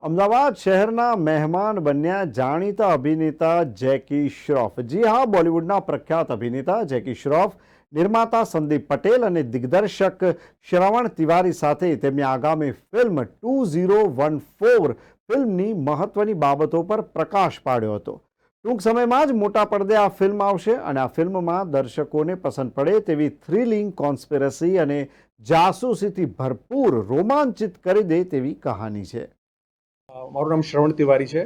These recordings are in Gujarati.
અમદાવાદ શહેરના મહેમાન બન્યા જાણીતા અભિનેતા જેકી શ્રોફ। જી હા, બોલિવૂડના પ્રખ્યાત અભિનેતા જેકી શ્રોફ નિર્માતા સંદીપ પટેલ અને દિગ્દર્શક શ્રવણ તિવારી સાથે તેમની આગામી ફિલ્મ 2014 ફિલ્મની મહત્વની બાબતો પર પ્રકાશ પાડ્યો હતો। ટૂંક સમયમાં જ મોટા પડદે આ ફિલ્મ આવશે અને આ ફિલ્મમાં દર્શકોને પસંદ પડે તેવી થ્રિલિંગ, કોન્સ્પિરસી અને જાસૂસીથી ભરપૂર રોમાંચિત કરી દે તેવી કહાની છે। મારું નામ શ્રવણ તિવારી છે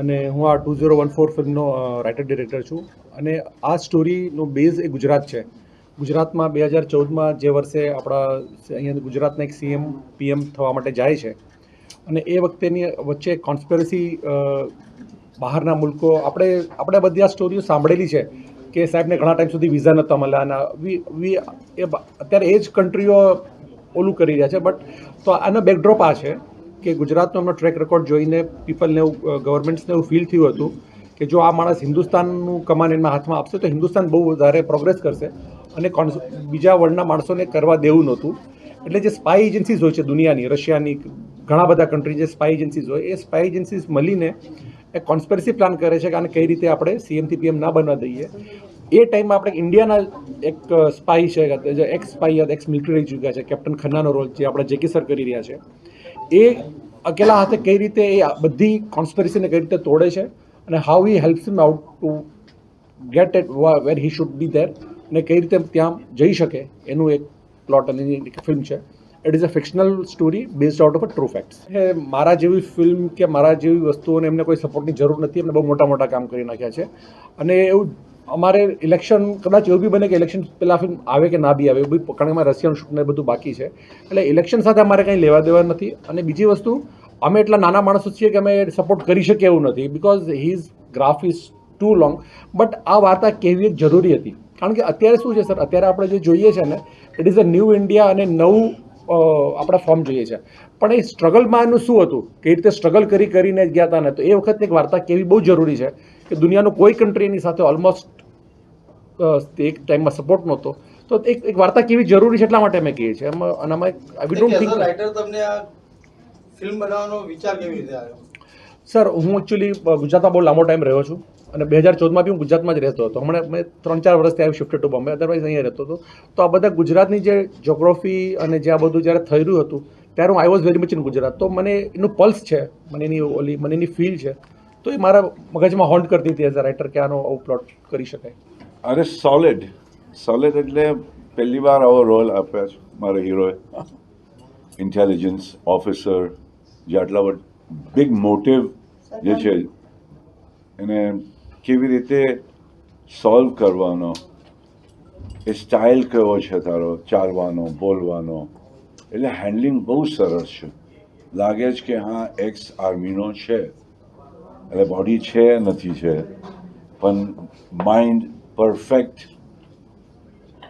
અને હું આ 2014 ફિલ્મનો રાઇટર ડિરેક્ટર છું અને આ સ્ટોરીનો બેઝ એ ગુજરાત છે। ગુજરાતમાં 2014માં જે વર્ષે આપણા અહીંયા ગુજરાતના એક સીએમ પીએમ થવા માટે જાય છે અને એ વખતેની વચ્ચે કોન્સ્પિરસી બહારના મુલ્કો આપણે બધી આ સ્ટોરીઓ સાંભળેલી છે કે સાહેબને ઘણા ટાઈમ સુધી વિઝા નહોતા મળ્યા અને અત્યારે એ જ કન્ટ્રીઓ ઓલું કરી રહ્યા છે। બટ તો આનો બેકડ્રોપ આ છે કે ગુજરાતનો એમનો ટ્રેક રેકોર્ડ જોઈને પીપલને એવું ગવર્મેન્ટ્સને એવું ફીલ થયું હતું કે જો આ માણસ હિન્દુસ્તાનનું કમાન એમના હાથમાં આપશે તો હિન્દુસ્તાન બહુ વધારે પ્રોગ્રેસ કરશે અને બીજા વર્લ્ડના માણસોને કરવા દેવું નહોતું। એટલે જે સ્પાય એજન્સીઝ હોય છે દુનિયાની, રશિયાની, ઘણા બધા કન્ટ્રી જે સ્પાય એજન્સીઝ હોય એ સ્પાય એજન્સીઝ મળીને એક કોન્સ્પિરસી પ્લાન કરે છે કે આને કઈ રીતે આપણે સીએમથી પીએમ ના બનવા દઈએ। એ ટાઈમમાં આપણે ઇન્ડિયાના એક સ્પાય છે, જે એક્સ સ્પાય એક્સ મિલિટરી રહી ચૂક્યા છે, કેપ્ટન ખન્નાનો રોલ જે આપણા જેકી સર કરી રહ્યા છે, એ અકેલા હાથે કઈ રીતે એ બધી કોન્સ્પિરસીને કઈ રીતે તોડે છે અને how he helps him out to get at where he should be there અને કઈ રીતે ત્યાં જઈ શકે એનું એક પ્લોટ અને ફિલ્મ છે। It is a fictional story based out of a true facts. મારા જેવી ફિલ્મ કે મારા જેવી વસ્તુઓને એમને કોઈ સપોર્ટની જરૂર નથી। એમને બહુ મોટા મોટા કામ કરી નાખ્યા છે અને એવું અમારે ઇલેક્શન કદાચ એવું બી બને કે ઇલેક્શન પહેલાં ફિલ્મ આવે કે ના બી આવે, એવું બી કારણ કે અમારે રશિયન શૂટને બધું બાકી છે, એટલે ઇલેક્શન સાથે અમારે કંઈ લેવા દેવા નથી। અને બીજી વસ્તુ, અમે એટલા નાના માણસો છીએ કે અમે સપોર્ટ કરી શકીએ એવું નથી because his graph is too long. But આ વાર્તા કહેવી એક જરૂરી હતી કારણ કે અત્યારે શું છે સર, અત્યારે આપણે જે જોઈએ છે ને it is a new India અને નવું આપણા ફોર્મ જોઈએ છે, પણ એ સ્ટ્રગલમાં એનું શું હતું, કઈ રીતે સ્ટ્રગલ કરીને ગયા હતા ને, તો એ વખતની એક વાર્તા કહેવી બહુ જરૂરી છે કે દુનિયાનો કોઈ કન્ટ્રી એની સાથે ઓલમોસ્ટ એક ટાઈમમાં સપોર્ટ નહોતો, તો એક વાર્તા કેવી જરૂરી છે એટલા માટે અમે કહીએ છીએ। અને અમે વી ડોન્ટ થિંક રાઇટર તમને આ ફિલ્મ બનાવવાનો વિચાર કેવી રીતે આવ્યો? સર, હું એકચ્યુઅલી ગુજરાતમાં બહુ લાંબો ટાઈમ રહ્યો છું અને 2014માં બી હું ગુજરાતમાં જ રહેતો હતો। હમણાં મેં 3-4 વર્ષથી આવ્યું શિફ્ટ ટુ બોમ્બે, અદરવાઇઝ અહીંયા રહેતો હતો। તો આ બધા ગુજરાતની જે જોગ્રાફી અને જે આ બધું જ્યારે થઈ રહ્યું હતું ત્યારે હું I was very much in Gujarat, તો મને એનું પલ્સ છે, મને એની ફીલ છે, તો એ મારા મગજમાં હોન્ટ કરતી હતી એઝ અ રાઇટર કે આનો આવું પ્લોટ કરી શકાય। અરે સોલિડ એટલે પહેલી વાર આવો રોલ આપ્યા છે મારા હીરોએ, ઇન્ટેલિજન્સ ઓફિસર, જે આટલા બિગ મોટિવ જે છે એને કેવી રીતે સોલ્વ કરવાનો, એ સ્ટાઇલ કેવો છે તારો ચાલવાનો, બોલવાનો, એટલે હેન્ડલિંગ બહુ સરસ છે। લાગે છે કે હા એક્સ આર્મીનો છે, એટલે બોડી છે નથી છે, પણ માઇન્ડ પરફેક્ટ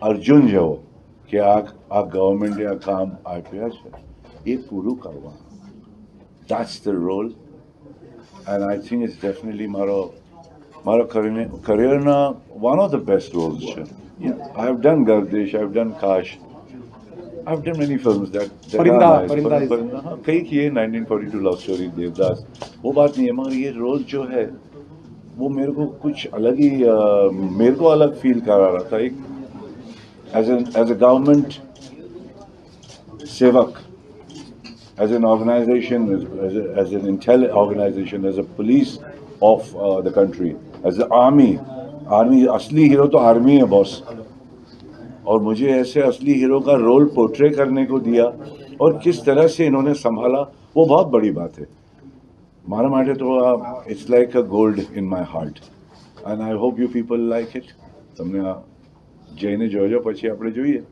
અર્જુન જેવો કે આ ગવર્મેન્ટે આ કામ આપ્યા છે એ પૂરું કરવાનું, that's the role and I think it's definitely મારો કરિયરના one of the best roles છે। I have done Gardish, I have done Kaash, I have done many films that Parinda हाँ, कई किए, 1942 लव स्टोरी, देवदास, वो बात नहीं है, मगर ये रोल जो है वो मेरे को कुछ अलग ही मेरे को अलग फील करा रहा था। एक एज ए गवर्नमेंट सेवक, as an organisation, as an intel organisation, as a police of the country, as a army असली हीरो तो आर्मी है बॉस, और मुझे ऐसे असली हीरो का रोल पोर्ट्रे करने को दिया और किस तरह से इन्होंने संभाला, वो बहुत बड़ी बात है मारा माटे। तो it's like a gold in my heart and I hope you people like it. તમને જઈને જોજો, પછી આપણે જોઈએ।